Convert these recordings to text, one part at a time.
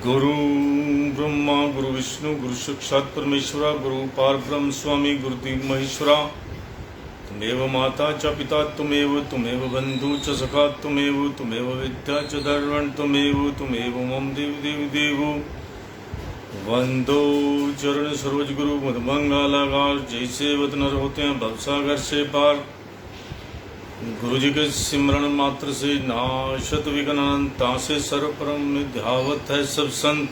गुरु ब्रह्मा गुरु विष्णु गुरु साक्षात् परमेश्वरा गुरु पारब्रह्म स्वामी गुरुदेव महेश्वरा। त्वमेव माता च पिता त्वमेव बंधु च सखा त्वमेव विद्या च धर्मन् त्वमेव मम देव वंदो चरण सरोज गुरु मधुमंगलागार। जैसे वतनर होते हैं भवसागर से पार, गुरु जी के सिमरण मात्र से नाशत विघ्नान्ता से सर्वपरम ध्यावत है सब संत।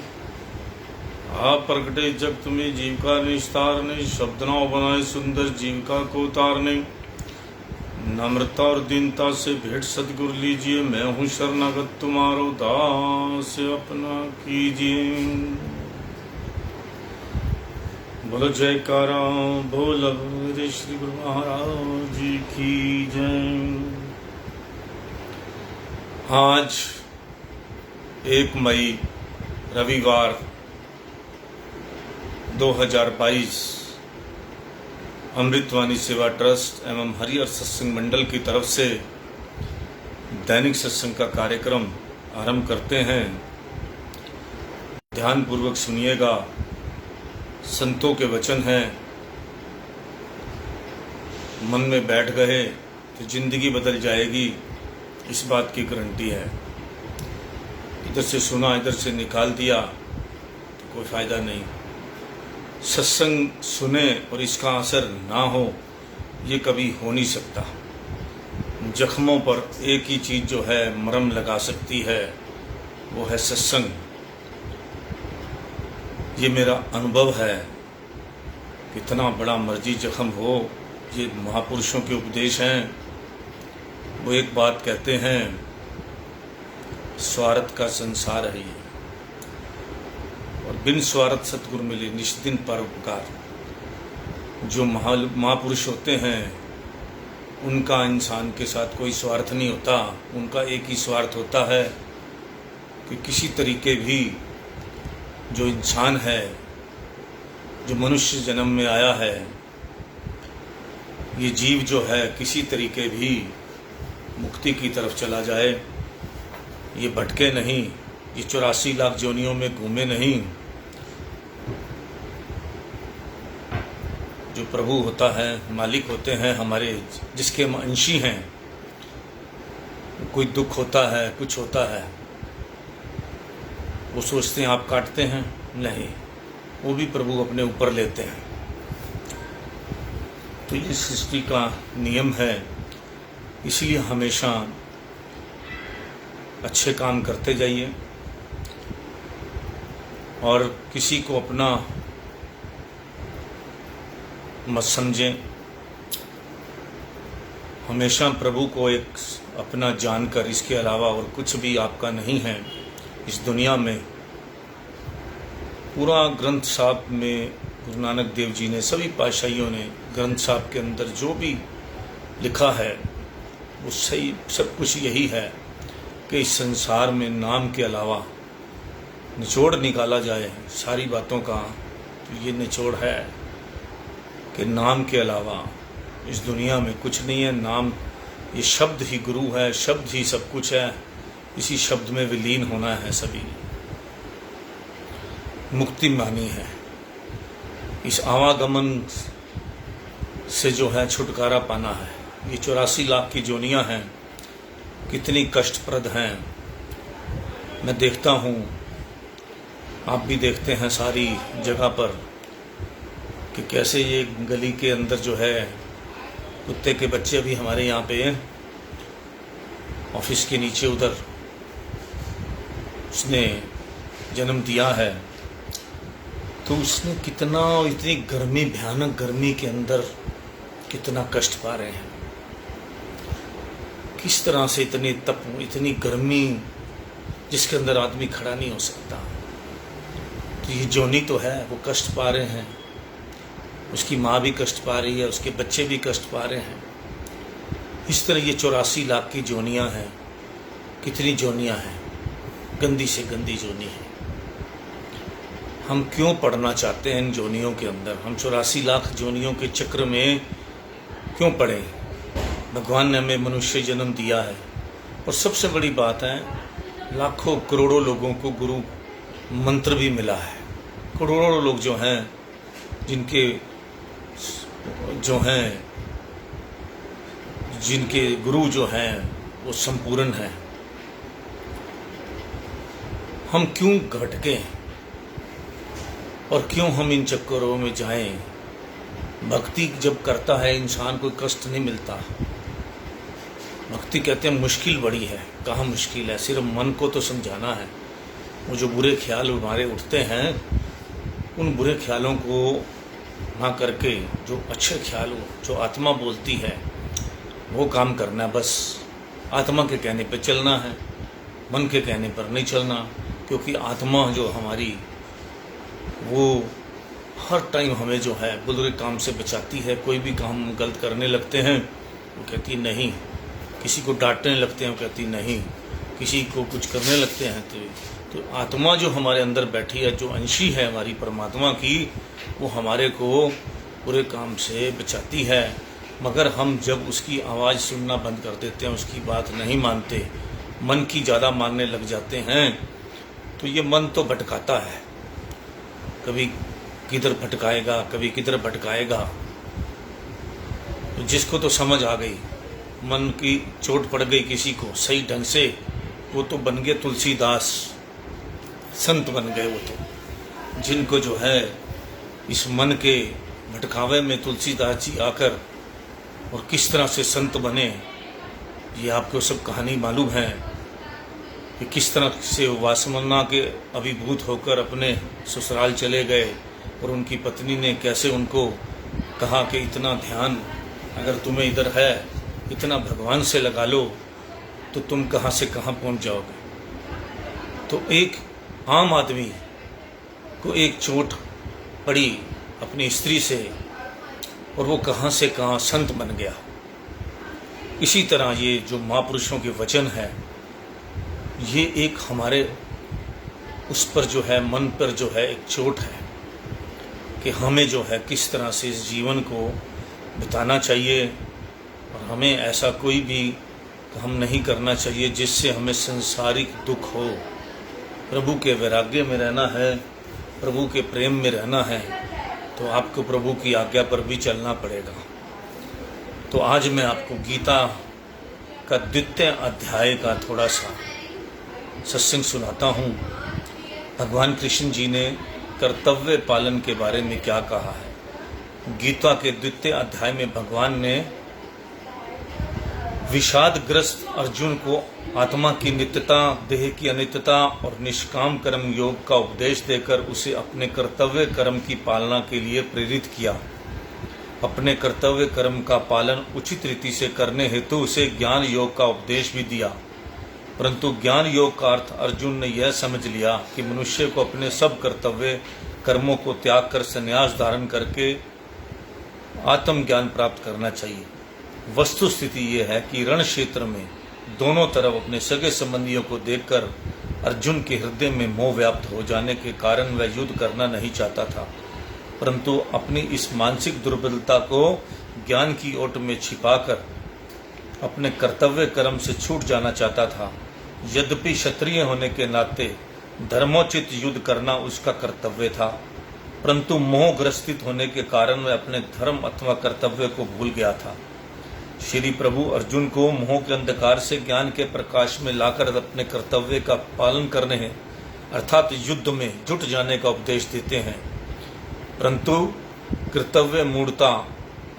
आप प्रकटे जगत में जीव का निस्तार ने, शब्द नाव बनाए सुंदर जीविका को तारने। नम्रता और दीनता से भेंट सतगुरु लीजिए, मैं हूँ शरणागत तुम्हारो दास अपना कीजिए। बोलो जयकारा बोल श्री गुरु महाराज जी की जय। आज 1 मई रविवार 2022 अमृतवाणी सेवा ट्रस्ट एवं हरिहर सत्संग मंडल की तरफ से दैनिक सत्संग का कार्यक्रम आरंभ करते हैं। ध्यान पूर्वक सुनिएगा, संतों के वचन हैं, मन में बैठ गए तो जिंदगी बदल जाएगी, इस बात की गारंटी है। इधर से सुना इधर से निकाल दिया तो कोई फायदा नहीं। सत्संग सुने और इसका असर ना हो, ये कभी हो नहीं सकता। जख्मों पर एक ही चीज जो है मरहम लगा सकती है, वो है सत्संग। ये मेरा अनुभव है। कितना बड़ा मर्जी जख्म हो, ये महापुरुषों के उपदेश हैं। वो एक बात कहते हैं, स्वार्थ का संसार है ये, और बिन स्वार्थ सतगुरु मिले निष्दिन परोपकार। जो महापुरुष होते हैं उनका इंसान के साथ कोई स्वार्थ नहीं होता। उनका एक ही स्वार्थ होता है कि किसी तरीके भी जो इंसान है, जो मनुष्य जन्म में आया है, ये जीव जो है किसी तरीके भी मुक्ति की तरफ चला जाए। ये भटके नहीं, ये 84 लाख जोनियों में घूमे नहीं। जो प्रभु होता है, मालिक होते हैं हमारे, जिसके हम अंशी हैं, कोई दुख होता है, कुछ होता है, वो सोचते हैं आप काटते हैं, नहीं, वो भी प्रभु अपने ऊपर लेते हैं। तो ये सृष्टि का नियम है। इसलिए हमेशा अच्छे काम करते जाइए और किसी को अपना मत समझें। हमेशा प्रभु को एक अपना जानकर, इसके अलावा और कुछ भी आपका नहीं है इस दुनिया में। पूरा ग्रंथ साहब में गुरु नानक देव जी ने, सभी पातशाहियों ने ग्रंथ साहब के अंदर जो भी लिखा है वो सही सब कुछ यही है कि इस संसार में नाम के अलावा निचोड़ निकाला जाए सारी बातों का। तो ये निचोड़ है कि नाम के अलावा इस दुनिया में कुछ नहीं है। नाम, ये शब्द ही गुरु है, शब्द ही सब कुछ है। इसी शब्द में विलीन होना है सभी। मुक्ति मानी है। इस आवागमन से जो है छुटकारा पाना है। ये 84 लाख की जोनियां हैं, कितनी कष्टप्रद हैं। मैं देखता हूँ, आप भी देखते हैं सारी जगह पर कि कैसे ये गली के अंदर जो है कुत्ते के बच्चे अभी हमारे यहाँ पे ऑफिस के नीचे उधर उसने जन्म दिया है, तो उसने कितना, इतनी गर्मी, भयानक गर्मी के अंदर कितना कष्ट पा रहे हैं। किस तरह से इतनी तप, इतनी गर्मी जिसके अंदर आदमी खड़ा नहीं हो सकता। तो ये जोनी तो है, वो कष्ट पा रहे हैं, उसकी माँ भी कष्ट पा रही है, उसके बच्चे भी कष्ट पा रहे हैं। इस तरह ये 84 लाख की जोनियां हैं। कितनी जोनियां हैं, गंदी से गंदी जोनी है। हम क्यों पढ़ना चाहते हैं इन जोनियों के अंदर? हम 84 लाख जोनियों के चक्र में क्यों पड़े? भगवान ने हमें मनुष्य जन्म दिया है, और सबसे बड़ी बात है, लाखों करोड़ों लोगों को गुरु मंत्र भी मिला है। करोड़ों लोग जो हैं, जिनके गुरु जो हैं वो संपूर्ण हैं। हम क्यों भटके और क्यों हम इन चक्करों में जाएं? भक्ति जब करता है इंसान को कष्ट नहीं मिलता। भक्ति कहते हैं मुश्किल बड़ी है। कहाँ मुश्किल है? सिर्फ मन को तो समझाना है। वो जो बुरे ख्याल हमारे उठते हैं, उन बुरे ख्यालों को ना करके जो अच्छे ख्याल हो, जो आत्मा बोलती है, वो काम करना है। बस आत्मा के कहने पे चलना है, मन के कहने पर नहीं चलना। क्योंकि आत्मा जो हमारी, वो हर टाइम हमें जो है बुरे काम से बचाती है। कोई भी काम गलत करने लगते हैं, वो कहती नहीं। किसी को डांटने लगते हैं, वो कहती नहीं। किसी को कुछ करने लगते हैं, तो आत्मा जो हमारे अंदर बैठी है, जो अंशी है हमारी परमात्मा की, वो हमारे को बुरे काम से बचाती है। मगर हम जब उसकी आवाज़ सुनना बंद कर देते हैं, उसकी बात नहीं मानते, मन की ज़्यादा मानने लग जाते हैं, तो ये मन तो भटकाता है। कभी किधर भटकाएगा, कभी किधर भटकाएगा। तो जिसको तो समझ आ गई, मन की चोट पड़ गई किसी को सही ढंग से, वो तो बन गए तुलसीदास, संत बन गए। वो तो जिनको जो है इस मन के भटकावे में तुलसीदास जी आकर और किस तरह से संत बने, ये आपको सब कहानी मालूम है कि किस तरह से वासना के अभिभूत होकर अपने ससुराल चले गए, और उनकी पत्नी ने कैसे उनको कहा कि इतना ध्यान अगर तुम्हें इधर है, इतना भगवान से लगा लो, तो तुम कहाँ से कहाँ पहुँच जाओगे। तो एक आम आदमी को एक चोट पड़ी अपनी स्त्री से, और वो कहाँ से कहाँ संत बन गया। इसी तरह ये जो महापुरुषों के वचन है, ये एक हमारे उस पर जो है, मन पर जो है एक चोट है कि हमें जो है किस तरह से इस जीवन को बिताना चाहिए, और हमें ऐसा कोई भी काम नहीं करना चाहिए जिससे हमें संसारिक दुख हो। प्रभु के वैराग्य में रहना है, प्रभु के प्रेम में रहना है, तो आपको प्रभु की आज्ञा पर भी चलना पड़ेगा। तो आज मैं आपको गीता का 2वें अध्याय का थोड़ा सा सत्संग सुनाता हूँ। भगवान कृष्ण जी ने कर्तव्य पालन के बारे में क्या कहा है। गीता के 2वें अध्याय में भगवान ने विषादग्रस्त अर्जुन को आत्मा की नित्यता, देह की अनित्यता और निष्काम कर्म योग का उपदेश देकर उसे अपने कर्तव्य कर्म की पालना के लिए प्रेरित किया। अपने कर्तव्य कर्म का पालन उचित रीति से करने हेतु उसे ज्ञान योग का उपदेश भी दिया। परंतु ज्ञान योग का अर्थ अर्जुन ने यह समझ लिया कि मनुष्य को अपने सब कर्तव्य कर्मों को त्याग कर संन्यास धारण करके आत्मज्ञान प्राप्त करना चाहिए। वस्तु स्थिति यह है कि रण क्षेत्र में दोनों तरफ अपने सगे संबंधियों को देखकर अर्जुन के हृदय में मोह व्याप्त हो जाने के कारण वह युद्ध करना नहीं चाहता था, परंतु अपनी इस मानसिक दुर्बलता को ज्ञान की ओट में छिपाकर अपने कर्तव्य कर्म से छूट जाना चाहता था। यद्यपि क्षत्रिय होने के नाते धर्मोचित युद्ध करना उसका कर्तव्य था, परंतु मोहग्रस्तित होने के कारण वह अपने धर्म अथवा कर्तव्य को भूल गया था। श्री प्रभु अर्जुन को मोह के अंधकार से ज्ञान के प्रकाश में लाकर अपने कर्तव्य का पालन करने हैं अर्थात युद्ध में जुट जाने का उपदेश देते हैं। परंतु कर्तव्य मूढ़ता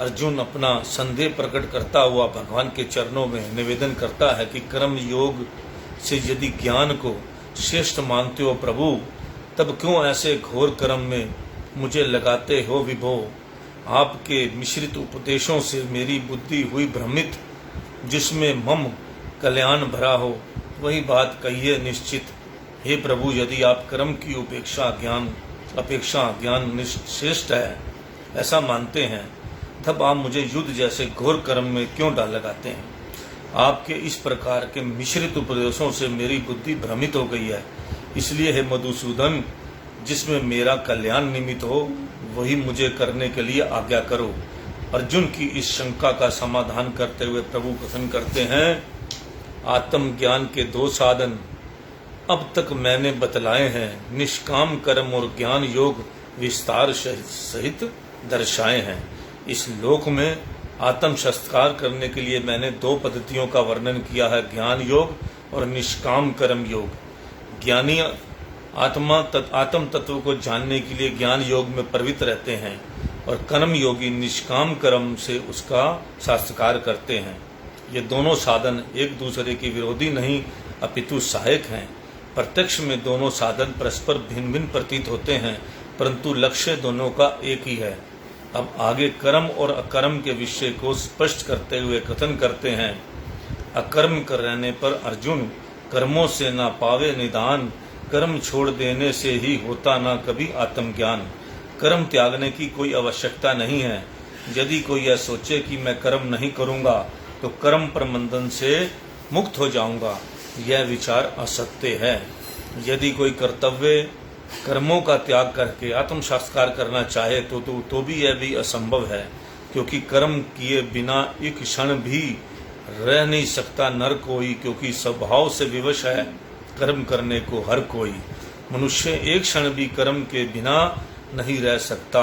अर्जुन अपना संदेह प्रकट करता हुआ भगवान के चरणों में निवेदन करता है कि कर्म योग से यदि ज्ञान को श्रेष्ठ मानते हो प्रभु, तब क्यों ऐसे घोर कर्म में मुझे लगाते हो विभो। आपके मिश्रित उपदेशों से मेरी बुद्धि हुई भ्रमित, जिसमें मम कल्याण भरा हो वही बात कहिए निश्चित। हे प्रभु, यदि आप कर्म की अपेक्षा ज्ञान श्रेष्ठ है ऐसा मानते हैं, तब आप मुझे युद्ध जैसे घोर कर्म में क्यों डाल लगाते हैं। आपके इस प्रकार के मिश्रित उपदेशों से मेरी बुद्धि भ्रमित हो गई है, इसलिए हे मधुसूदन, जिसमें मेरा कल्याण निमित्त हो वही मुझे करने के लिए आज्ञा करो। अर्जुन की इस शंका का समाधान करते हुए प्रभु कथन करते हैं, आत्मज्ञान के 2 साधन अब तक मैंने बतलाए हैं, निष्काम कर्म और ज्ञान योग विस्तार सहित दर्शाए हैं। इस लोक में आत्म संस्कार करने के लिए मैंने 2 पद्धतियों का वर्णन किया है, ज्ञान योग और निष्काम कर्म योग। ज्ञानी आत्म तत्व को जानने के लिए ज्ञान योग में प्रवृत्त रहते हैं और कर्म योगी निष्काम कर्म से उसका संस्कार करते हैं। ये दोनों साधन एक दूसरे के विरोधी नहीं अपितु सहायक हैं। प्रत्यक्ष में दोनों साधन परस्पर भिन्न भिन्न प्रतीत होते हैं, परंतु लक्ष्य दोनों का एक ही है। अब आगे कर्म और अकर्म के विषय को स्पष्ट करते हुए कथन करते हैं, अकर्म करने पर अर्जुन कर्मों से ना पावे निदान, कर्म छोड़ देने से ही होता ना कभी आत्मज्ञान। कर्म त्यागने की कोई आवश्यकता नहीं है। यदि कोई यह सोचे कि मैं कर्म नहीं करूंगा तो कर्म प्रबंधन से मुक्त हो जाऊंगा, यह विचार असत्य है। यदि कोई कर्तव्य कर्मों का त्याग करके आत्म संस्कार करना चाहे तो भी यह भी असंभव है, क्योंकि कर्म किए बिना एक क्षण भी रह नहीं सकता नर कोई, क्योंकि स्वभाव से विवश है कर्म करने को हर कोई। मनुष्य एक क्षण भी कर्म के बिना नहीं रह सकता।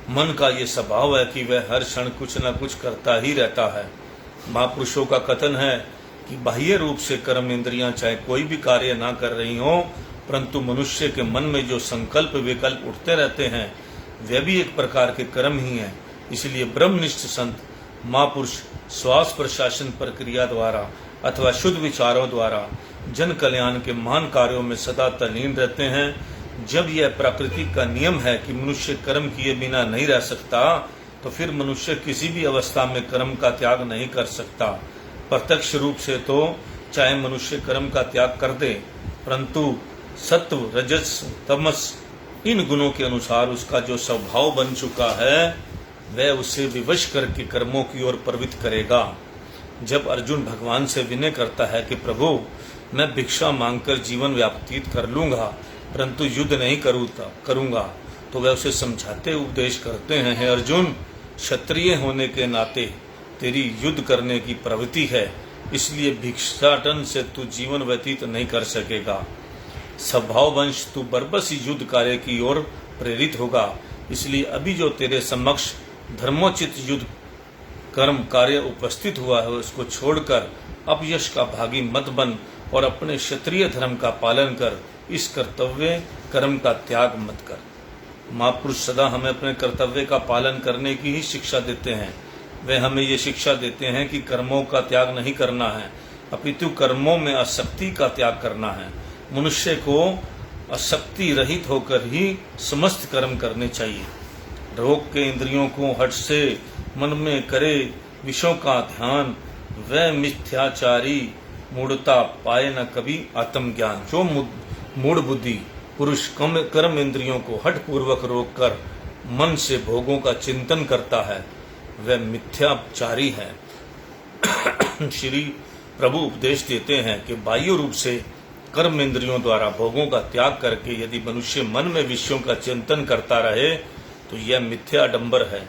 मन का ये स्वभाव है कि वह हर क्षण कुछ न कुछ करता ही रहता है। महापुरुषों का कथन है कि बाह्य रूप से कर्म इंद्रियां चाहे कोई भी कार्य ना कर रही हो, परंतु मनुष्य के मन में जो संकल्प विकल्प उठते रहते हैं वे भी एक प्रकार के कर्म ही हैं। इसलिए ब्रह्मनिष्ठ संत महापुरुष श्वास प्रशासन प्रक्रिया द्वारा अथवा शुद्ध विचारों द्वारा जन कल्याण के महान कार्यों में सदा तल्लीन रहते हैं। जब यह प्रकृति का नियम है कि मनुष्य कर्म किए बिना नहीं रह सकता, तो फिर मनुष्य किसी भी अवस्था में कर्म का त्याग नहीं कर सकता। प्रत्यक्ष रूप से तो चाहे मनुष्य कर्म का त्याग कर दे, परंतु सत्व रजस तमस इन गुणों के अनुसार उसका जो स्वभाव बन चुका है वह उसे विवश करके कर्मों की ओर प्रवृत्त करेगा। जब अर्जुन भगवान से विनय करता है कि प्रभु, मैं भिक्षा मांगकर जीवन व्यतीत कर लूंगा, परंतु युद्ध नहीं करूंगा, तो वह उसे समझाते उपदेश करते हैं, हे अर्जुन, क्षत्रिय होने के नाते तेरी युद्ध करने की प्रवृत्ति है, इसलिए भिक्षाटन से तू जीवन व्यतीत नहीं कर सकेगा। स्वभाववंश तू बरबस युद्ध कार्य की ओर प्रेरित होगा। इसलिए अभी जो तेरे समक्ष धर्मोचित युद्ध कर्म कार्य उपस्थित हुआ है उसको छोड़कर अपयश का भागी मत बन और अपने क्षत्रिय धर्म का पालन कर, इस कर्तव्य कर्म का त्याग मत कर। महापुरुष सदा हमें अपने कर्तव्य का पालन करने की ही शिक्षा देते हैं। वे हमें ये शिक्षा देते हैं कि कर्मों का त्याग नहीं करना है, अपितु कर्मों में आसक्ति का त्याग करना है। मनुष्य को आसक्ति रहित होकर ही समस्त कर्म करने चाहिए। रोक के इंद्रियों को हट से मन में करे विषयों का ध्यान, वह मिथ्याचारी मूढ़ता पाए न कभी आत्मज्ञान। जो मूढ़ बुद्धि पुरुष कर्म इंद्रियों को हठ पूर्वक रोक कर मन से भोगों का चिंतन करता है वह मिथ्याचारी है। श्री प्रभु उपदेश देते हैं कि बाह्य रूप से कर्म इंद्रियों द्वारा भोगों का त्याग करके यदि मनुष्य मन में विषयों का चिंतन करता रहे तो यह मिथ्या आडंबर है।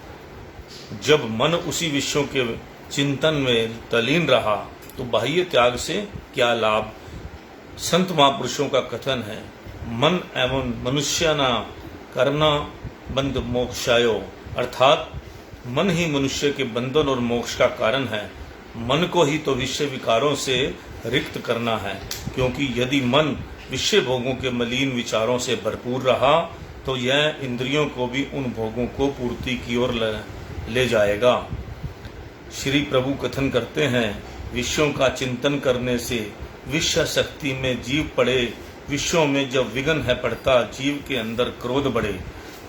जब मन उसी विषयों के चिंतन में तल्लीन रहा तो बाह्य त्याग से क्या लाभ। संत महापुरुषों का कथन है, मन एवं मनुष्य न करना बंध मोक्षायो, अर्थात मन ही मनुष्य के बंधन और मोक्ष का कारण है। मन को ही तो विषय विकारों से रिक्त करना है, क्योंकि यदि मन विषय भोगों के मलिन विचारों से भरपूर रहा तो यह इंद्रियों को भी उन भोगों को पूर्ति की ओर ले जाएगा। श्री प्रभु कथन करते हैं, विषयों का चिंतन करने से विषय शक्ति में जीव पड़े, विषयों में जब विघ्न है पड़ता, जीव के अंदर क्रोध बढ़े।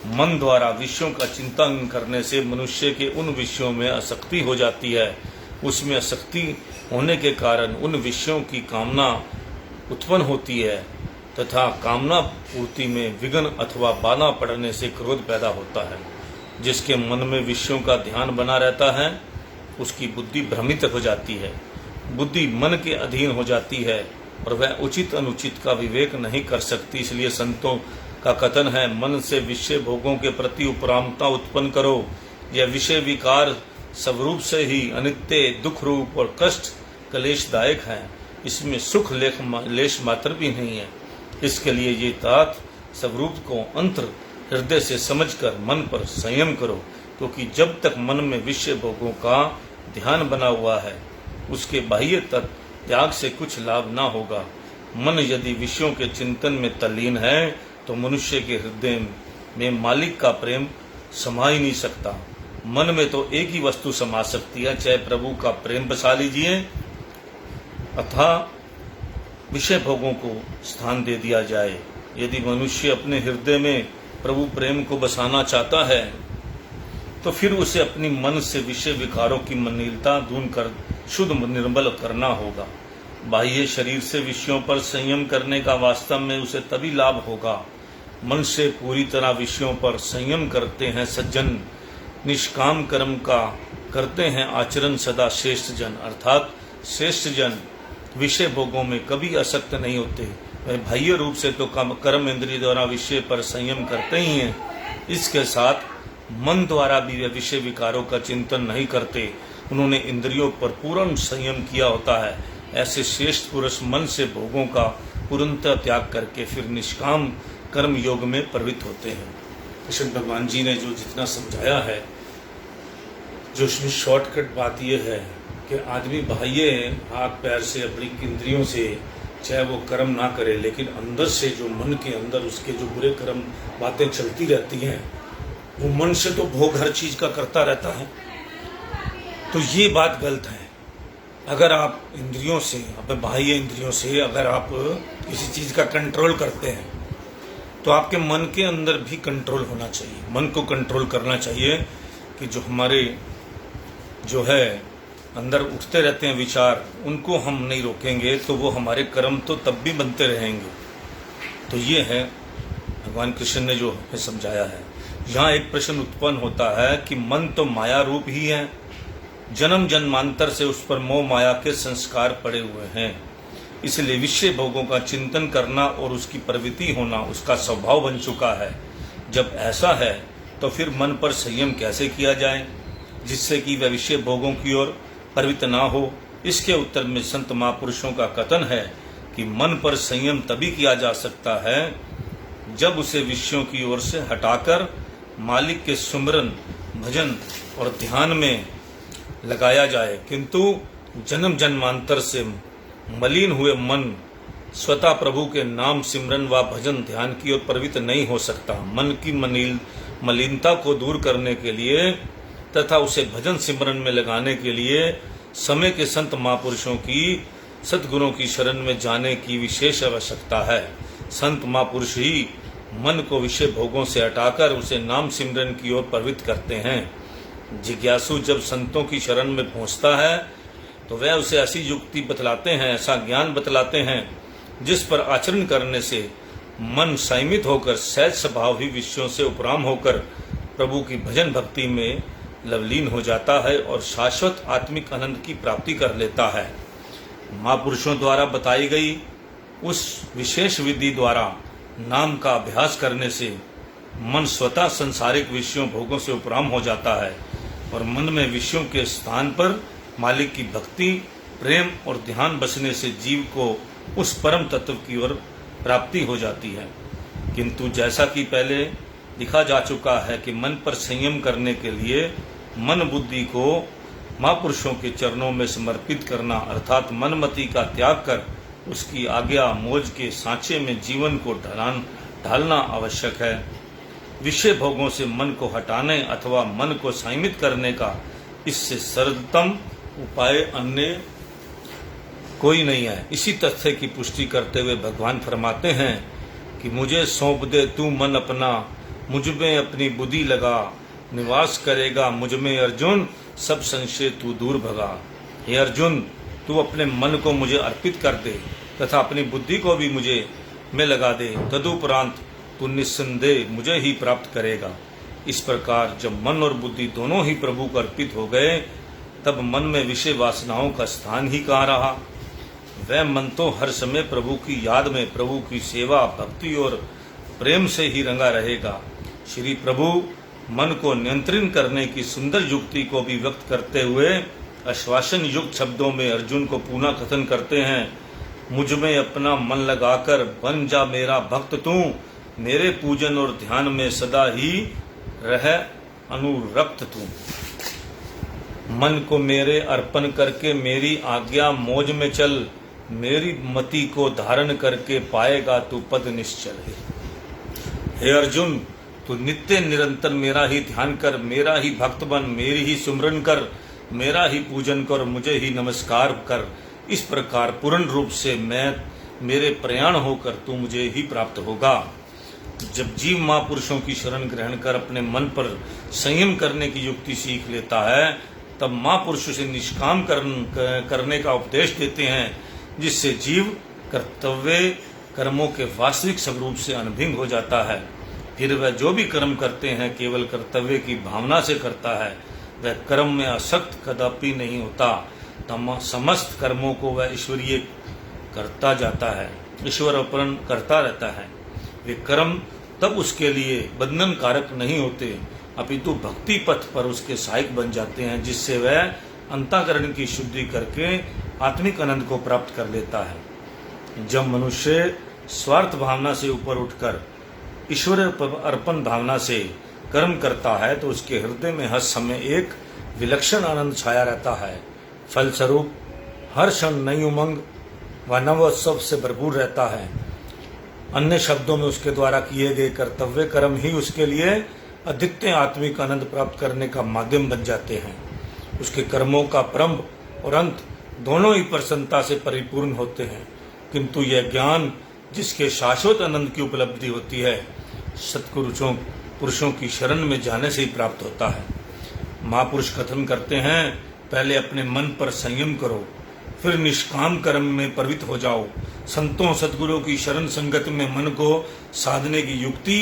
मन द्वारा विषयों का चिंतन करने से मनुष्य के उन विषयों में आसक्ति हो जाती है। उसमें आसक्ति होने के कारण उन विषयों की कामना उत्पन्न होती है तथा कामना पूर्ति में विघ्न अथवा बाधा पड़ने से क्रोध पैदा होता है। जिसके मन में विषयों का ध्यान बना रहता है उसकी बुद्धि भ्रमित हो जाती है, बुद्धि मन के अधीन हो जाती है और वह उचित अनुचित का विवेक नहीं कर सकती। इसलिए संतों का कथन है, मन से विषय भोगों के प्रति उपरामता उत्पन्न करो। यह विषय विकार स्वरूप से ही अनित्य, दुख रूप और कष्ट कलेशदायक है। इसमें सुख लेश मात्र भी नहीं है। इसके लिए ये तात स्वरूप को अंतर हृदय से समझकर मन पर संयम करो, क्योंकि जब तक मन में विषय भोगों का ध्यान बना हुआ है उसके बाह्य तत्व त्याग से कुछ लाभ ना होगा। मन यदि विषयों के चिंतन में तल्लीन है तो मनुष्य के हृदय में मालिक का प्रेम समा ही नहीं सकता। मन में तो एक ही वस्तु समा सकती है, चाहे प्रभु का प्रेम बसा लीजिए अथवा विषय भोगों को स्थान दे दिया जाए। यदि मनुष्य अपने हृदय में प्रभु प्रेम को बसाना चाहता है तो फिर उसे अपनी मन से विषय विकारों की मलिनता दूर कर शुद्ध निर्मल करना होगा। बाह्य शरीर से विषयों पर संयम करने का वास्तव में उसे तभी लाभ होगा। मन से पूरी तरह विषयों पर संयम करते हैं सज्जन, निष्काम कर्म का करते हैं आचरण सदा श्रेष्ठ जन, अर्थात श्रेष्ठ जन विषय भोगों में कभी आसक्त नहीं होते। वह बाह्य रूप से तो कर्म इंद्रिय द्वारा विषय पर संयम करते ही हैं, इसके साथ मन द्वारा भी वे विषय विकारों का चिंतन नहीं करते। उन्होंने इंद्रियों पर पूर्ण संयम किया होता है। ऐसे श्रेष्ठ पुरुष मन से भोगों का पूर्णतः त्याग करके फिर निष्काम कर्म योग में प्रवृत्त होते हैं। कृष्ण भगवान जी ने जो जितना समझाया है, जो उसमें शॉर्टकट बात यह है कि आदमी बाह्य हाथ पैर से अपनी इंद्रियों से चाहे वो कर्म ना करे, लेकिन अंदर से जो मन के अंदर उसके जो बुरे कर्म बातें चलती रहती हैं, वो मन से तो भोग हर चीज का करता रहता है। तो ये बात गलत है। अगर आप इंद्रियों से, अपने बाह्य इंद्रियों से अगर आप किसी चीज का कंट्रोल करते हैं तो आपके मन के अंदर भी कंट्रोल होना चाहिए। मन को कंट्रोल करना चाहिए कि जो हमारे जो है अंदर उठते रहते हैं विचार, उनको हम नहीं रोकेंगे तो वो हमारे कर्म तो तब भी बनते रहेंगे। तो ये है भगवान कृष्ण ने जो हमें समझाया है। यहाँ एक प्रश्न उत्पन्न होता है कि मन तो माया रूप ही है, जन्म जन्मांतर से उस पर मोह माया के संस्कार पड़े हुए हैं, इसलिए विषय भोगों का चिंतन करना और उसकी प्रवृत्ति होना उसका स्वभाव बन चुका है। जब ऐसा है तो फिर मन पर संयम कैसे किया जाए जिससे कि वह विषय भोगों की ओर प्रवृत्त ना हो? इसके उत्तर में संत महापुरुषों का कथन है कि मन पर संयम तभी किया जा सकता है जब उसे विषयों की ओर से हटाकर मालिक के सुमरन, भजन और ध्यान में लगाया जाए। किंतु जन्म जन्मांतर से मलिन हुए मन स्वतः प्रभु के नाम सिमरन व भजन ध्यान की ओर प्रवृत्त नहीं हो सकता। मन की मलिनता को दूर करने के लिए तथा उसे भजन सिमरन में लगाने के लिए समय के संत महापुरुषों की सद्गुणों की शरण में जाने की विशेष आवश्यकता है। संत महापुरुष ही मन को विषय भोगों से हटाकर उसे नाम सिमरन की ओर प्रवृत्त करते हैं। जिज्ञासु जब संतों की शरण में पहुंचता है तो वह उसे ऐसी युक्ति बतलाते हैं, ऐसा ज्ञान बतलाते हैं जिस पर आचरण करने से मन संयमित होकर सहज स्वभाव ही विषयों से उपराम होकर प्रभु की भजन भक्ति में लवलीन हो जाता है और शाश्वत आत्मिक आनंद की प्राप्ति कर लेता है। महापुरुषों द्वारा बताई गई उस विशेष विधि द्वारा नाम का अभ्यास करने से मन स्वतः संसारिक विषयों भोगों से उपराम हो जाता है और मन में विषयों के स्थान पर मालिक की भक्ति, प्रेम और ध्यान बसने से जीव को उस परम तत्व की ओर प्राप्ति हो जाती है। किंतु जैसा कि पहले दिखा जा चुका है कि मन पर संयम करने के लिए मन बुद्धि को महापुरुषों के चरणों में समर्पित करना अर्थात मनमति का त्याग कर उसकी आज्ञा मौज के सांचे में जीवन को ढालना आवश्यक है। विषय भोगों से मन को हटाने अथवा मन को संयमित करने का इससे सरलतम उपाय अन्य कोई नहीं है। इसी तथ्य की पुष्टि करते हुए भगवान फरमाते हैं कि मुझे सौंप दे तू मन अपना, मुझ में अपनी बुद्धि लगा, निवास करेगा मुझ में अर्जुन, सब संशय तू दूर भगा। हे अर्जुन, तू अपने मन को मुझे अर्पित कर दे तथा अपनी बुद्धि को भी मुझे में लगा दे, तदुपरांत तू निस्संदेह मुझे ही प्राप्त करेगा। इस प्रकार जब मन और बुद्धि दोनों ही प्रभु को अर्पित हो गए तब मन में विषय वासनाओं का स्थान ही कहाँ रहा। वह मन तो हर समय प्रभु की याद में, प्रभु की सेवा, भक्ति और प्रेम से ही रंगा रहेगा। श्री प्रभु मन को नियंत्रण करने की सुंदर युक्ति को भी व्यक्त करते हुए आश्वासन युक्त शब्दों में अर्जुन को पुनः कथन करते हैं, मुझ में अपना मन लगाकर बन जा मेरा भक्त तू, मेरे पूजन और ध्यान में सदा ही रह अनुरक्त तू। मन को मेरे अर्पण करके मेरी आज्ञा मौज में चल, मेरी मति को धारण करके पाएगा तू पद निश्चल। हे अर्जुन, तू नित्य निरंतर मेरा ही ध्यान कर, मेरा ही भक्त बन, मेरी ही सुमरन कर, मेरा ही पूजन कर, मुझे ही नमस्कार कर। इस प्रकार पूर्ण रूप से मेरे प्रयाण होकर तू मुझे ही प्राप्त होगा। जब जीव महापुरुषों की शरण ग्रहण कर अपने मन पर संयम करने की युक्ति सीख लेता है तब महापुरुष उसे निष्काम करने का उपदेश देते हैं, जिससे जीव कर्तव्य कर्मों के वास्तविक स्वरूप से अनभिज्ञ हो जाता है। फिर वह जो भी कर्म करते हैं केवल कर्तव्य की भावना से करता है। वह कर्म में आसक्त कदापि नहीं होता। समस्त कर्मों को वह ईश्वरीय करता जाता है, ईश्वर अर्पण करता रहता है। वे कर्म तब उसके लिए बंधन कारक नहीं होते, अपितु भक्ति पथ पर उसके सहायक बन जाते हैं, जिससे वह अंतःकरण की शुद्धि करके आत्मिक आनंद को प्राप्त कर लेता है। जब मनुष्य स्वार्थ भावना से ऊपर उठकर ईश्वर अर्पण भावना से कर्म करता है तो उसके हृदय में हर समय एक विलक्षण आनंद छाया रहता है। फलस्वरूप हर क्षण नई उमंग व नवोत्सव से भरपूर रहता है। अन्य शब्दों में उसके द्वारा किए गए कर्तव्य कर्म ही उसके लिए अद्वितीय आत्मिक आनंद प्राप्त करने का माध्यम बन जाते हैं। उसके कर्मों का प्रारंभ और अंत दोनों ही प्रसन्नता से परिपूर्ण होते हैं, किंतु यह ज्ञान जिसके शाश्वत आनंद की उपलब्धि होती है सत्पुरुषों पुरुषों की शरण में जाने से ही प्राप्त होता है। महापुरुष कथन करते हैं, पहले अपने मन पर संयम करो, फिर निष्काम कर्म में प्रवृत्त हो जाओ। संतों सद्गुरुओं की शरण संगत में मन को साधने की युक्ति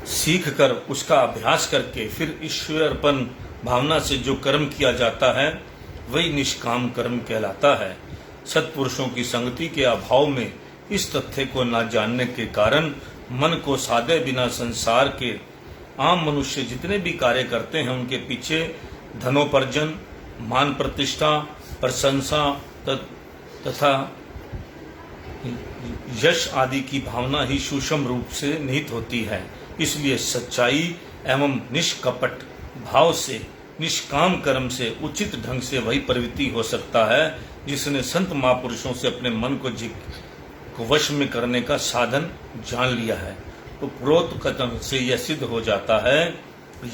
सीख कर उसका अभ्यास करके फिर ईश्वर अर्पण भावना से जो कर्म किया जाता है वही निष्काम कर्म कहलाता है। सत्पुरुषों की संगति के अभाव में इस तथ्य को न जानने के कारण मन को साधे बिना संसार के आम मनुष्य जितने भी कार्य करते हैं उनके पीछे धनोपार्जन, मान प्रतिष्ठा, प्रशंसा तथा यश आदि की भावना ही सूक्ष्म रूप से निहित होती है। इसलिए सच्चाई एवं निष्कपट भाव से निष्काम कर्म से उचित ढंग से वही प्रवृत्ति हो सकता है जिसने संत महापुरुषों से अपने मन को वश में करने का साधन जान लिया है। उपरोक्त कथन से यह सिद्ध हो जाता है,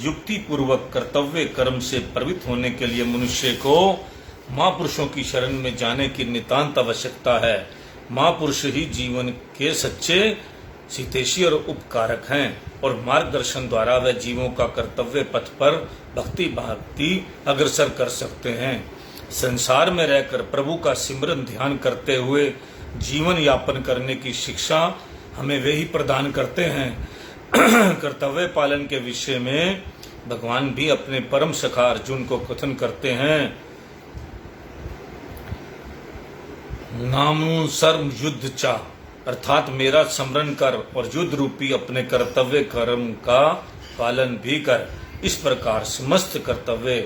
युक्ति पूर्वक कर्तव्य कर्म से प्रवृत्त होने के लिए मनुष्य को महापुरुषों की शरण में जाने की नितांत आवश्यकता है। महापुरुष ही जीवन के सच्चे हितैषी और उपकारक हैं और मार्गदर्शन द्वारा वह जीवों का कर्तव्य पथ पर भक्ति अग्रसर कर सकते हैं। संसार में रहकर प्रभु का सिमरन ध्यान करते हुए जीवन यापन करने की शिक्षा हमें वे ही प्रदान करते हैं। कर्तव्य पालन के विषय में भगवान भी अपने परम सखा अर्जुन को कथन करते हैं, नामु सर्व युद्ध चा, अर्थात मेरा स्मरण कर और युद्ध रूपी अपने कर्तव्य कर्म का पालन भी कर। इस प्रकार समस्त कर्तव्य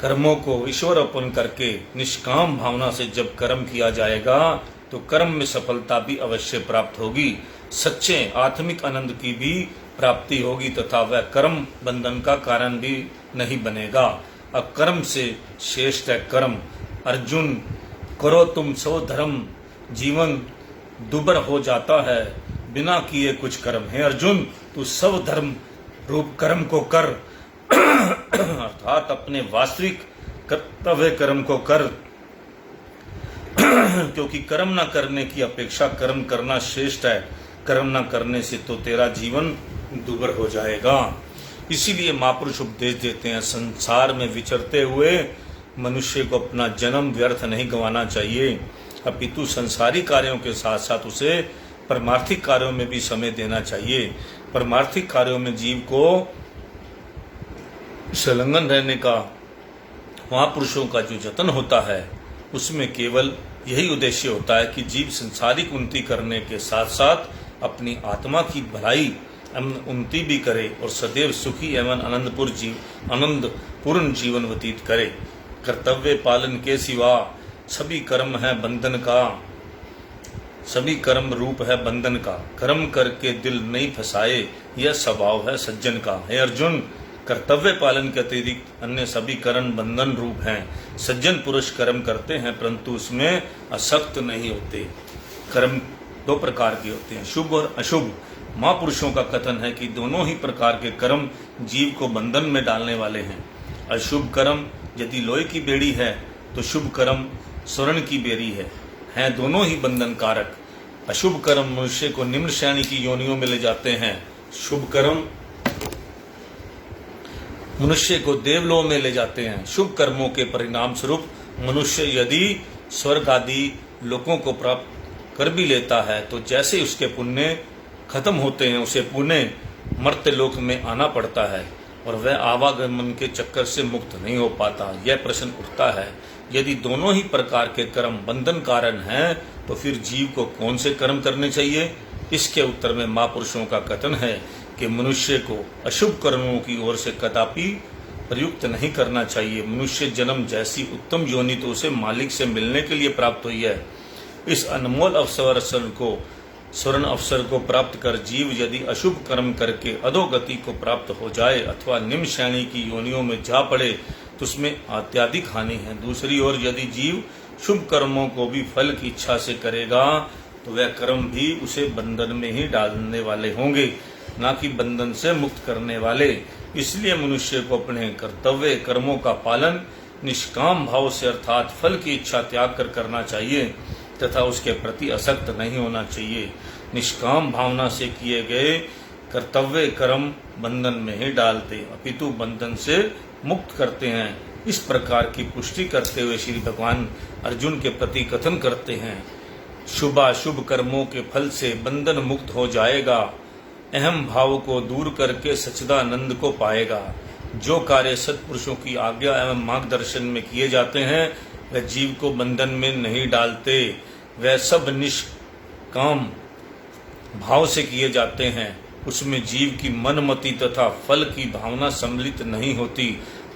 कर्मों को ईश्वर अर्पण करके निष्काम भावना से जब कर्म किया जाएगा तो कर्म में सफलता भी अवश्य प्राप्त होगी, सच्चे आत्मिक आनंद की भी प्राप्ति होगी तथा वह कर्म बंधन का कारण भी नहीं बनेगा। अब कर्म से श्रेष्ठ है कर्म। अर्जुन, करो तुम सो धर्म, जीवन दुबर हो जाता है बिना किए कुछ कर्म। है अर्जुन, तू सब धर्म रूप कर्म को कर अर्थात अपने वास्तविक कर्तव्य कर्म को कर क्योंकि कर्म न करने की अपेक्षा कर्म करना श्रेष्ठ है। कर्म न करने से तो तेरा जीवन दुर्भर हो जाएगा। इसीलिए महापुरुष उपदेश देते हैं, संसार में विचरते हुए मनुष्य को अपना जन्म व्यर्थ नहीं गंवाना चाहिए, अपितु संसारी कार्यों के साथ साथ उसे परमार्थिक कार्यों में भी समय देना चाहिए। परमार्थिक कार्यों में जीव को संलग्न रहने का महापुरुषों का जो जतन होता है उसमें केवल यही उद्देश्य होता है कि जीव संसारिक उन्नति करने के साथ साथ अपनी आत्मा की भलाई उन्नति भी करे और सदैव सुखी एवं आनंदपूर्ण जीवन व्यतीत करे। कर्तव्य पालन के सिवा सभी कर्म है बंधन का, सभी कर्म रूप है बंधन का। कर्म करके दिल नहीं फंसाए, यह स्वभाव है सज्जन का। हे अर्जुन, कर्तव्य पालन के अतिरिक्त अन्य सभी कर्म बंधन रूप हैं। सज्जन पुरुष कर्म करते हैं परंतु उसमें असक्त नहीं होते। कर्म दो प्रकार के होते हैं, शुभ और अशुभ। महापुरुषों का कथन है कि दोनों ही प्रकार के कर्म जीव को बंधन में डालने वाले हैं। अशुभ कर्म यदि लोहे की बेड़ी है तो शुभ कर्म स्वर्ण की बेड़ी है दोनों ही बंधन कारक। अशुभ कर्म मनुष्य को निम्न श्रेणी की योनियों में ले जाते हैं, शुभ कर्म मनुष्य को देवलोक में ले जाते हैं। शुभ कर्मों के परिणाम स्वरूप मनुष्य यदि स्वर्ग आदि लोकों को प्राप्त कर भी लेता है तो जैसे उसके पुण्य खत्म होते हैं उसे पुण्य मर्त्य लोक में आना पड़ता है और वह आवागमन के चक्कर से मुक्त नहीं हो पाता। यह प्रश्न उठता है, यदि दोनों ही प्रकार के कर्म बंधन कारण हैं तो फिर जीव को कौन से कर्म करने चाहिए? इसके उत्तर में महापुरुषों का कथन है कि मनुष्य को अशुभ कर्मों की ओर से कदापि प्रयुक्त नहीं करना चाहिए। मनुष्य जन्म जैसी उत्तम योनि तो उसे मालिक से मिलने के लिए प्राप्त हुई है। इस अनमोल स्वर्ण अवसर को प्राप्त कर जीव यदि अशुभ कर्म करके अधोगति को प्राप्त हो जाए अथवा निम्न श्रेणी की योनियों में जा पड़े तो उसमें अत्यधिक हानि है। दूसरी ओर यदि जीव शुभ कर्मों को भी फल की इच्छा से करेगा तो वह कर्म भी उसे बंधन में ही डालने वाले होंगे, ना कि बंधन से मुक्त करने वाले। इसलिए मनुष्य को अपने कर्तव्य कर्मों का पालन निष्काम भाव से अर्थात फल की इच्छा त्याग कर करना चाहिए तथा उसके प्रति असक्त नहीं होना चाहिए। निष्काम भावना से किए गए कर्तव्य कर्म बंधन में ही डालते अपितु बंधन से मुक्त करते हैं। इस प्रकार की पुष्टि करते हुए श्री भगवान अर्जुन के प्रति कथन करते हैं, शुभाशुभ कर्मों के फल से बंधन मुक्त हो जाएगा, अहम भाव को दूर करके सच्चिदानंद को पाएगा। जो कार्य सत्पुरुषों की आज्ञा एवं मार्गदर्शन में किए जाते हैं वह जीव को बंधन में नहीं डालते, वह सब निष्काम भाव से किए जाते हैं। उसमें जीव की मनमति तथा फल की भावना सम्मिलित नहीं होती।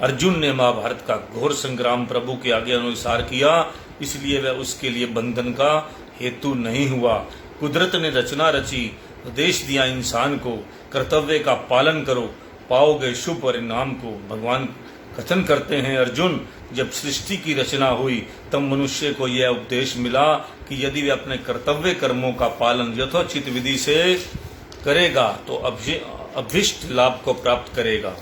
अर्जुन ने महाभारत का घोर संग्राम प्रभु के आज्ञा अनुसार किया, इसलिए वह उसके लिए बंधन का हेतु नहीं हुआ। कुदरत ने रचना रची, उपदेश दिया इंसान को, कर्तव्य का पालन करो, पाओगे शुभ परिणाम को। भगवान कथन करते हैं, अर्जुन, जब सृष्टि की रचना हुई तब मनुष्य को यह उपदेश मिला कि यदि वह अपने कर्तव्य कर्मों का पालन यथोचित विधि से करेगा तो अभीष्ट लाभ को प्राप्त करेगा।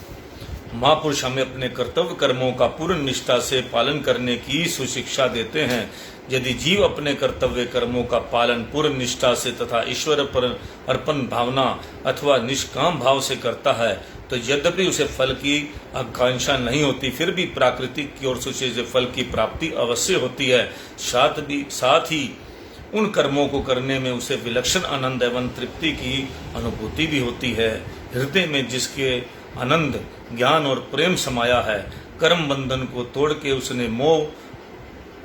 महापुरुष हमें अपने कर्तव्य कर्मों का पूर्ण निष्ठा से पालन करने की सुशिक्षा देते हैं। यदि जीव अपने कर्तव्य कर्मों का पालन पूर्ण निष्ठा से तथा ईश्वर पर अर्पण भावना अथवा निष्काम भाव से करता है तो यद्यपि उसे फल की आकांक्षा नहीं होती फिर भी प्राकृतिक की ओर से उसे फल की प्राप्ति अवश्य होती है। साथ ही उन कर्मों को करने में उसे विलक्षण आनंद एवं तृप्ति की अनुभूति भी होती है। हृदय में जिसके आनंद ज्ञान और प्रेम समाया है, कर्म बंधन को तोड़ के उसने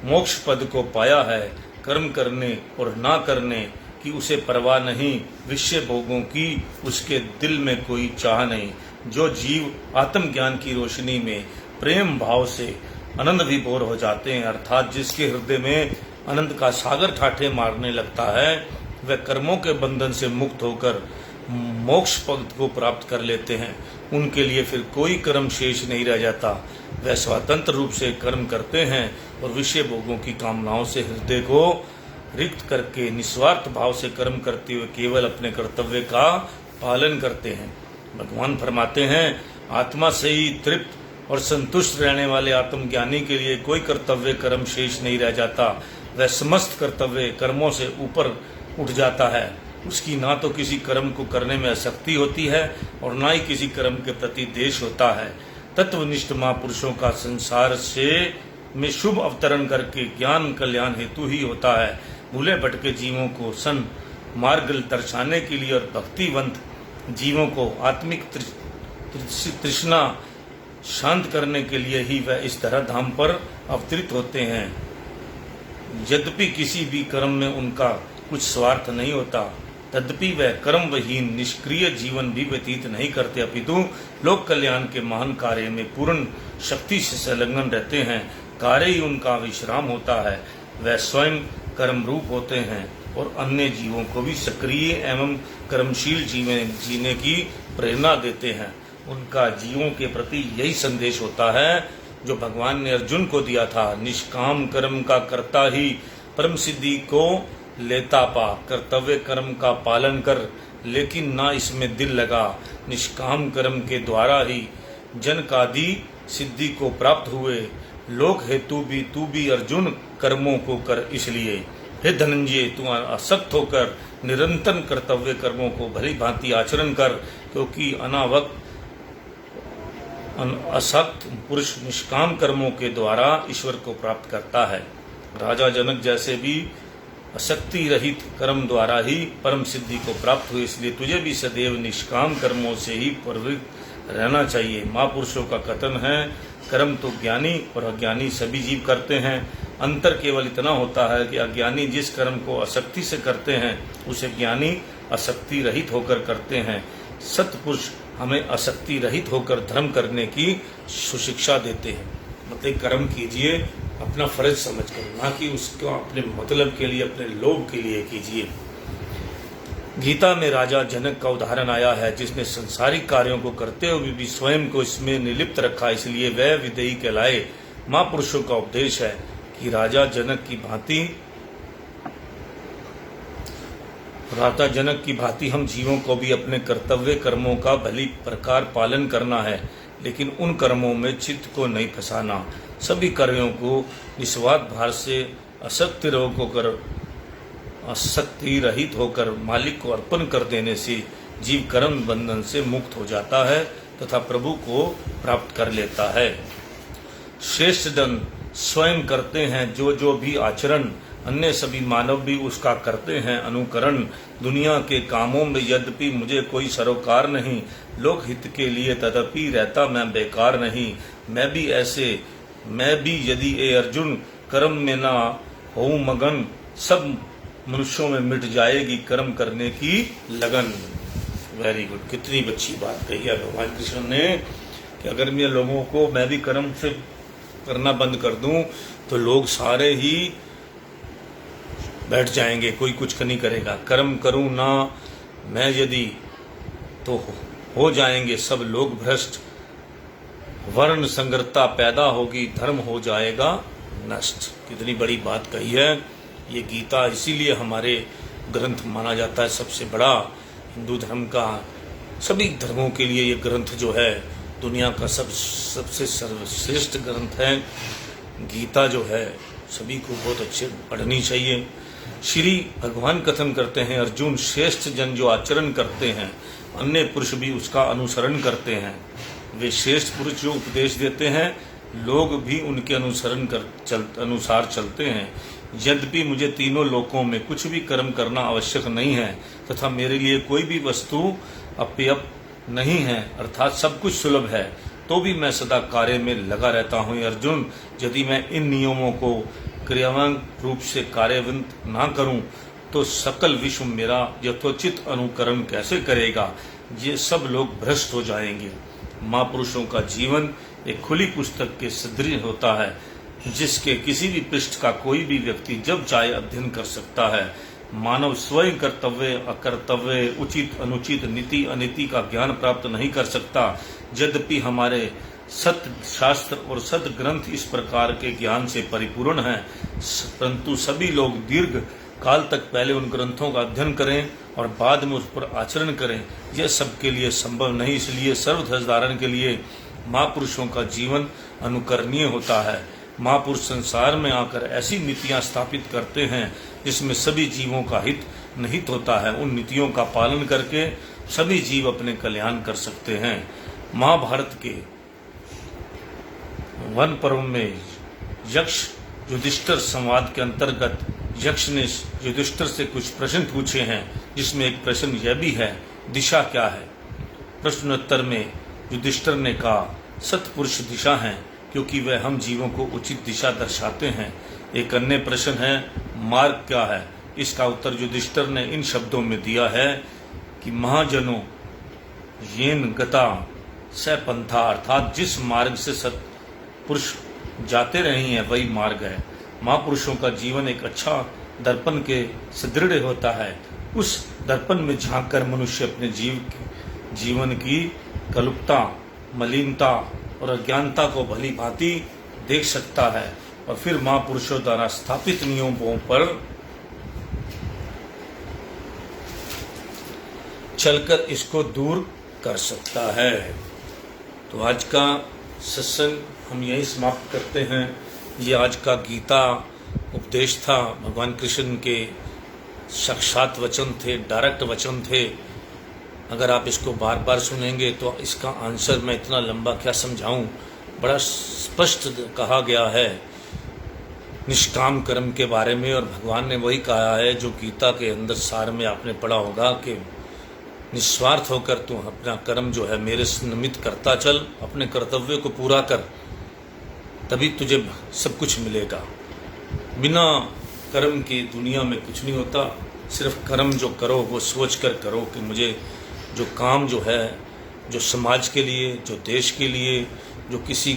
मोक्ष पद को पाया है। कर्म करने और ना करने की उसे परवाह नहीं, विषय भोगों की उसके दिल में कोई चाह नहीं। जो जीव आत्मज्ञान की रोशनी में प्रेम भाव से आनंद विभोर हो जाते हैं, अर्थात जिसके हृदय में अनंत का सागर ठाठे मारने लगता है, वह कर्मों के बंधन से मुक्त होकर मोक्ष पद को प्राप्त कर लेते हैं। उनके लिए फिर कोई कर्म शेष नहीं रह जाता। वह स्वतंत्र रूप से कर्म करते हैं और विषय भोगों की कामनाओं से हृदय को रिक्त करके निस्वार्थ भाव से कर्म करते हुए केवल अपने कर्तव्य का पालन करते हैं। भगवान फरमाते हैं, आत्मा से ही तृप्त और संतुष्ट रहने वाले आत्मज्ञानी के लिए कोई कर्तव्य कर्म शेष नहीं रह जाता। वह समस्त कर्तव्य कर्मों से ऊपर उठ जाता है। उसकी ना तो किसी कर्म को करने में आसक्ति होती है और ना ही किसी कर्म के प्रति द्वेष होता है। तत्वनिष्ठ महापुरुषों का संसार से में शुभ अवतरण करके ज्ञान कल्याण हेतु ही होता है। भूले भटके जीवों को सन मार्ग दर्शाने के लिए और भक्तिवंत जीवों को आत्मिक तृष्णा शांत करने के लिए ही वह इस तरह धाम पर अवतरित होते हैं। यद्यपि किसी भी कर्म में उनका कुछ स्वार्थ नहीं होता, तद्यपि वह कर्मविहीन निष्क्रिय जीवन भी व्यतीत नहीं करते, अपितु लोक कल्याण के महान कार्य में पूर्ण शक्ति से संलग्न रहते हैं। कार्य ही उनका विश्राम होता है। वह स्वयं कर्म रूप होते हैं और अन्य जीवों को भी सक्रिय एवं कर्मशील जीने की प्रेरणा देते हैं। उनका जीवों के प्रति यही संदेश होता है जो भगवान ने अर्जुन को दिया था। निष्काम कर्म का कर्ता ही परम सिद्धि को लेता पा। कर्तव्य कर्म का पालन कर लेकिन ना इसमें दिल लगा। निष्काम कर्म के द्वारा ही जनकादि सिद्धि को प्राप्त हुए। लोक हेतु भी तू भी अर्जुन कर्मों को कर इसलिए। हे धनंजय, तू आसक्त होकर निरंतर कर्तव्य कर्मों को भली भांति आचरण कर, क्योंकि अनावक्त असक्त पुरुष निष्काम कर्मों के द्वारा ईश्वर को प्राप्त करता है। राजा जनक जैसे भी आसक्ति रहित कर्म द्वारा ही परम सिद्धि को प्राप्त हुए, इसलिए तुझे भी सदैव निष्काम कर्मों से ही प्रवृत्त रहना चाहिए। महापुरुषों का कथन है, कर्म तो ज्ञानी और अज्ञानी सभी जीव करते हैं। अंतर केवल इतना होता है कि अज्ञानी जिस कर्म को आसक्ति से करते हैं उसे ज्ञानी आसक्ति रहित होकर करते हैं। सत्पुरुष हमें आसक्ति रहित होकर धर्म करने की सुशिक्षा देते हैं। मतलब कर्म कीजिए अपना फर्ज समझकर, ना कि उसको अपने मतलब के लिए, अपने लोभ के लिए कीजिए। गीता में राजा जनक का उदाहरण आया है, जिसने संसारिक कार्यों को करते हुए भी स्वयं को इसमें निलिप्त रखा, इसलिए वह विदेही कहलाए। महापुरुषों का उपदेश है कि राजा जनक की भांति हम जीवों को भी अपने कर्तव्य कर्मों का भली प्रकार पालन करना है, लेकिन उन कर्मों में चित्त को नहीं फंसाना। सभी कार्यों को निस्वार्थ भाव से आसक्ति रहित होकर मालिक को अर्पण कर देने से जीव कर्म बंधन से मुक्त हो जाता है तथा प्रभु को प्राप्त कर लेता है। श्रेष्ठ जन स्वयं करते हैं जो भी आचरण, अन्य सभी मानव भी उसका करते हैं अनुकरण। दुनिया के कामों में यद्यपि मुझे कोई सरोकार नहीं, लोक हित के लिए तदपि रहता मैं बेकार नहीं। मैं भी यदि ए अर्जुन कर्म में ना हो मगन, सब मनुष्यों में मिट जाएगी कर्म करने की लगन। वेरी गुड, कितनी अच्छी बात कही है भगवान कृष्ण ने कि अगर मैं भी कर्म से करना बंद कर दूं तो लोग सारे ही बैठ जाएंगे, कोई कुछ नहीं करेगा। कर्म करूं ना मैं यदि तो हो जाएंगे सब लोग भ्रष्ट, वर्ण संगरता पैदा होगी, धर्म हो जाएगा नष्ट। कितनी बड़ी बात कही है। ये गीता इसीलिए हमारे ग्रंथ माना जाता है सबसे बड़ा हिंदू धर्म का। सभी धर्मों के लिए ये ग्रंथ जो है दुनिया का सबसे सर्वश्रेष्ठ ग्रंथ है। गीता जो है सभी को बहुत अच्छे पढ़नी चाहिए। श्री भगवान कथन करते हैं, अर्जुन श्रेष्ठ जन जो आचरण करते हैं अन्य पुरुष भी उसका अनुसरण करते हैं। वे श्रेष्ठ पुरुष जो उपदेश देते हैं लोग भी उनके अनुसार चलते हैं। यद्यपि मुझे तीनों लोकों में कुछ भी कर्म करना आवश्यक नहीं है तथा मेरे लिए कोई भी वस्तु अप्यप नहीं है, अर्थात सब कुछ सुलभ है, तो भी मैं सदा कार्य में लगा रहता हूँ। अर्जुन, यदि मैं इन नियमों को क्रियान्वयन रूप से कार्यान्वित ना करूं तो सकल विश्व मेरा यथोचित अनुकरण कैसे करेगा। ये सब लोग भ्रष्ट हो जाएंगे। महापुरुषों का जीवन एक खुली पुस्तक के सदृश होता है। जिसके किसी भी पृष्ठ का कोई भी व्यक्ति जब चाहे अध्ययन कर सकता है। मानव स्वयं कर्तव्य अकर्तव्य उचित अनुचित नीति अनीति का ज्ञान प्राप्त नहीं कर सकता। यद्यपि हमारे सत्य शास्त्र और सत्य ग्रंथ इस प्रकार के ज्ञान से परिपूर्ण हैं, परंतु सभी लोग दीर्घ काल तक पहले उन ग्रंथों का अध्ययन करें और बाद में उस पर आचरण करें, यह सबके लिए संभव नहीं। इसलिए सर्वधर्म धारण के लिए महापुरुषों का जीवन अनुकरणीय होता है। महापुरुष संसार में आकर ऐसी नीतियां स्थापित करते हैं जिसमें सभी जीवों का हित निहित होता है। उन नीतियों का पालन करके सभी जीव अपने कल्याण कर सकते हैं। महाभारत के वन पर्व में यक्ष युधिष्ठिर संवाद के अंतर्गत यक्ष ने युधिष्ठिर से कुछ प्रश्न पूछे हैं, जिसमें एक प्रश्न यह भी है, दिशा क्या है। प्रश्नोत्तर में युधिष्ठिर ने कहा, सत्पुरुष दिशा है, क्योंकि वह हम जीवों को उचित दिशा दर्शाते हैं। एक अन्य प्रश्न है, मार्ग क्या है। इसका उत्तर युधिष्ठिर ने इन शब्दों में दिया है कि महाजनों येन गता स पंथा, अर्थात जिस मार्ग से सत्पुरुष जाते रहे हैं वही मार्ग है। महापुरुषों का जीवन एक अच्छा दर्पण के सुदृढ़ होता है। उस दर्पण में झांककर मनुष्य अपने जीवन की कलुपता, मलिनता और अज्ञानता को भली भांति देख सकता है और फिर महापुरुषों द्वारा स्थापित नियमों पर चलकर इसको दूर कर सकता है। तो आज का सत्संग हम यही समाप्त करते हैं। ये आज का गीता उपदेश था, भगवान कृष्ण के साक्षात वचन थे, डायरेक्ट वचन थे। अगर आप इसको बार बार सुनेंगे तो इसका आंसर मैं इतना लंबा क्या समझाऊं, बड़ा स्पष्ट कहा गया है निष्काम कर्म के बारे में। और भगवान ने वही कहा है जो गीता के अंदर सार में आपने पढ़ा होगा कि निस्वार्थ होकर तू अपना कर्म जो है मेरे निमित्त करता चल, अपने कर्तव्य को पूरा कर, तभी तुझे सब कुछ मिलेगा। बिना कर्म की दुनिया में कुछ नहीं होता। सिर्फ कर्म जो करो वो सोच कर करो कि मुझे जो काम जो है, जो समाज के लिए, जो देश के लिए, जो किसी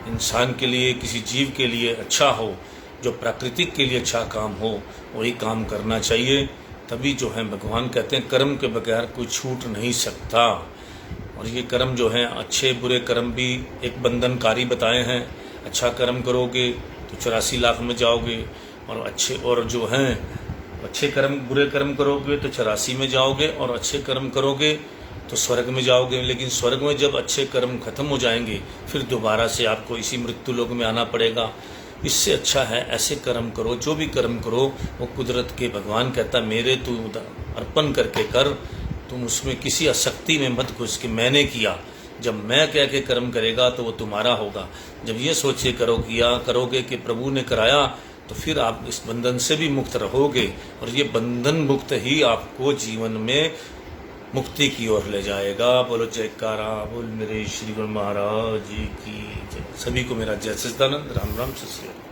इंसान के लिए, किसी जीव के लिए अच्छा हो, जो प्राकृतिक के लिए अच्छा काम हो, वही काम करना चाहिए। तभी जो है भगवान कहते हैं कर्म के बगैर कोई छूट नहीं सकता। और ये कर्म जो है अच्छे बुरे कर्म भी एक बंधनकारी बताए हैं। अच्छा कर्म करोगे तो 84 लाख में जाओगे, और जो हैं अच्छे कर्म बुरे कर्म करोगे तो 84 में जाओगे, और अच्छे कर्म करोगे तो स्वर्ग में जाओगे। लेकिन स्वर्ग में जब अच्छे कर्म खत्म हो जाएंगे फिर दोबारा से आपको इसी मृत्यु लोक में आना पड़ेगा। इससे अच्छा है ऐसे कर्म करो, जो भी कर्म करो वो कुदरत के, भगवान कहता मेरे तू अर्पण करके कर, तुम उसमें किसी आसक्ति में मत घुस के मैंने किया। जब मैं कह के कर्म करेगा तो वो तुम्हारा होगा। जब ये सोचे करोगे कि प्रभु ने कराया, तो फिर आप इस बंधन से भी मुक्त रहोगे, और ये बंधन मुक्त ही आपको जीवन में मुक्ति की ओर ले जाएगा। बोलो जयकारा, बोल मेरे श्री गुरु महाराज जी की जय। सभी को मेरा जय सच्चिदानंद। राम राम सत श्री अकाल।